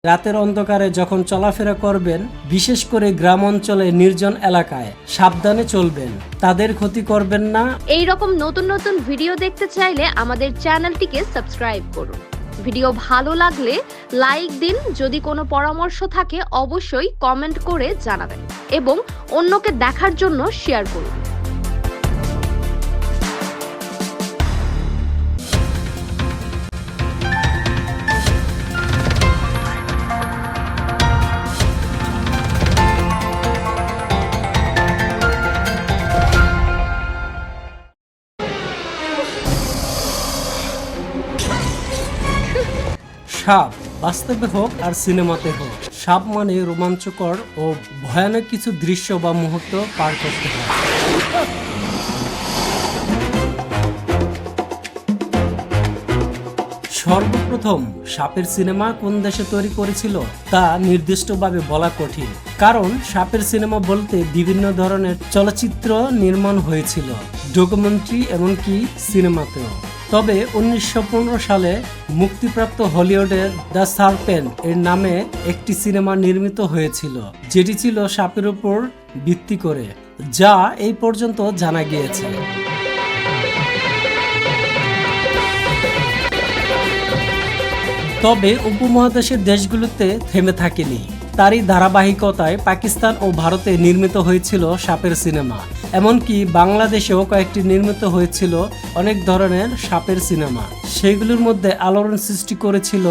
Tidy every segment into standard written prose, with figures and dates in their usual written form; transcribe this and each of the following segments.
রাতের অন্ধকারে যখন চলাফেরা করবেন, বিশেষ করে গ্রাম অঞ্চলে নির্জন এলাকায় সাবধানে চলবেন, তাদের ক্ষতি করবেন না। এই রকম নতুন নতুন ভিডিও দেখতে চাইলে আমাদের চ্যানেলটিকে সাবস্ক্রাইব করুন। ভিডিও ভালো লাগলে লাইক দিন, যদি কোনো পরামর্শ থাকে অবশ্যই কমেন্ট করে জানাবেন এবং অন্যকে দেখার জন্য শেয়ার করুন। সাপ, বাস্তবে হোক আর সিনেমাতে হোক, সাপ মানে রোমাঞ্চকর ও ভয়ানক কিছু দৃশ্য বা মুহূর্ত পার করতে হয়। সর্বপ্রথম সাপের সিনেমা কোন দেশে তৈরি করেছিল তা নির্দিষ্টভাবে বলা কঠিন, কারণ সাপের সিনেমা বলতে বিভিন্ন ধরনের চলচ্চিত্র নির্মাণ হয়েছিল, ডকুমেন্টারি এমনকি সিনেমাতেও। তবে 1915 সালে মুক্তিপ্রাপ্ত হলিউডের দ্য সার্পেন্ট এর নামে একটি সিনেমা নির্মিত হয়েছিল, যেটি ছিল সাপের উপর ভিত্তি করে, যা এই পর্যন্ত জানা গিয়েছে। তবে উপমহাদেশের দেশগুলোতে থেমে থাকেনি, তারই ধারাবাহিকতায় পাকিস্তান ও ভারতে নির্মিত হয়েছিল সাপের সিনেমা। এমনকি বাংলাদেশেও কয়েকটি নির্মিত হয়েছিল অনেক ধরনের সাপের সিনেমা। সেগুলোর মধ্যে আলোড়ন সৃষ্টি করেছিল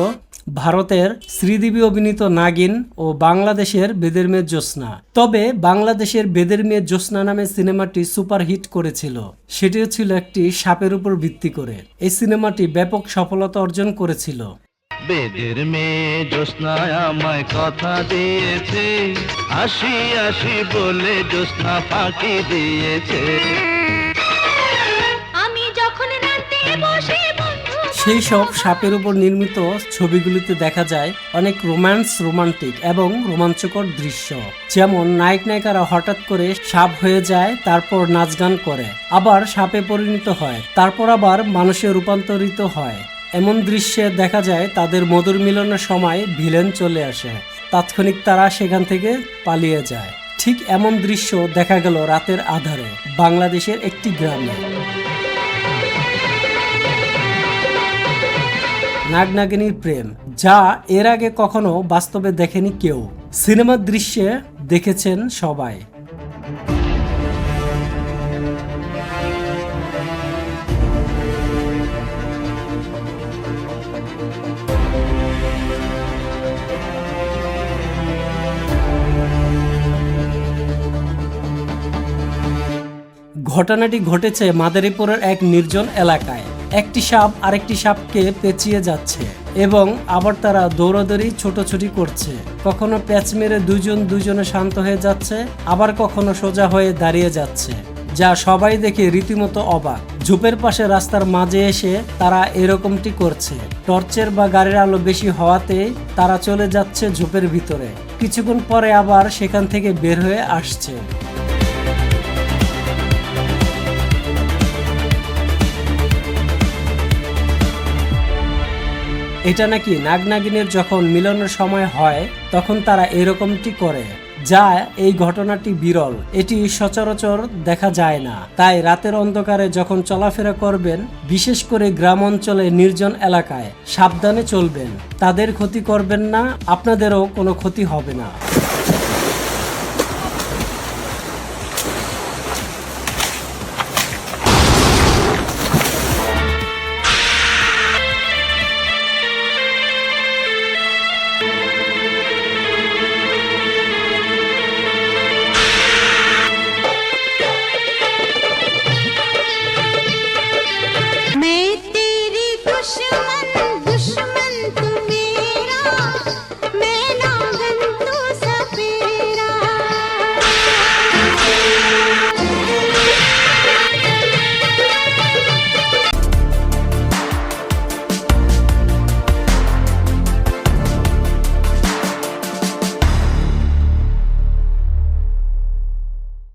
ভারতের শ্রীদেবী অভিনীত নাগিন ও বাংলাদেশের বেদের মেয়ে জ্যোৎস্না। তবে বাংলাদেশের বেদের মেয়ে জ্যোৎস্না নামে সিনেমাটি সুপারহিট করেছিল, সেটিও ছিল একটি সাপের উপর ভিত্তি করে। এই সিনেমাটি ব্যাপক সফলতা অর্জন করেছিল। বেদের মেয়ে জ্যোৎস্না আমায় কথা দিয়েছে, আসি আসি বলে জ্যোৎস্না ফাঁকি দিয়েছে। আমি যখন রাতে বসে সেই সব সাপের উপর নির্মিত ছবিগুলিতে দেখা যায় অনেক রোমান্টিক এবং রোমাঞ্চকর দৃশ্য, যেমন নায়ক নায়িকারা হঠাৎ করে সাপ হয়ে যায়, তারপর নাচ গান করে, আবার সাপে পরিণত হয়, তারপর আবার মানুষে রূপান্তরিত হয়। এমন দৃশ্যে দেখা যায় তাদের মধুর মিলনের সময় ভিলেন চলে আসে, তাৎক্ষণিক তারা সেখান থেকে পালিয়ে যায়। ঠিক এমন দৃশ্য দেখা গেল রাতের আধারে বাংলাদেশের একটি গ্রামে। নাগ-নাগিনীর প্রেম, যা এর আগে কখনো বাস্তবে দেখেনি কেউ, সিনেমার দৃশ্যে দেখেছেন সবাই। ঘটনাটি ঘটেছে মাদারীপুরের এক নির্জন এলাকায়। একটি সাপ আরেকটি সাপকে পেঁচিয়ে যাচ্ছে এবং আবার তারা দৌড়াদৌড়ি ছোটাছুটি করছে। কখনো প্যাচ মেরে দুজনে শান্ত হয়ে যাচ্ছে, আবার কখনো সোজা হয়ে দাঁড়িয়ে যাচ্ছে, যা সবাই দেখে রীতিমতো অবাক। ঝোপের পাশে রাস্তার মাঝে এসে তারা এরকমটি করছে। টর্চের বা গাড়ির আলো বেশি হওয়াতে তারা চলে যাচ্ছে ঝোপের ভিতরে, কিছুক্ষণ পরে আবার সেখান থেকে বের হয়ে আসছে। এটা নাকি নাগ-নাগিনের যখন মিলনের সময় হয় তখন তারা এরকমটি করে, যা এই ঘটনাটি বিরল, এটি সচরাচর দেখা যায় না। তাই রাতের অন্ধকারে যখন চলাফেরা করবেন, বিশেষ করে গ্রাম অঞ্চলে নির্জন এলাকায় সাবধানে চলবেন, তাদের ক্ষতি করবেন না, আপনাদেরও কোনো ক্ষতি হবে না।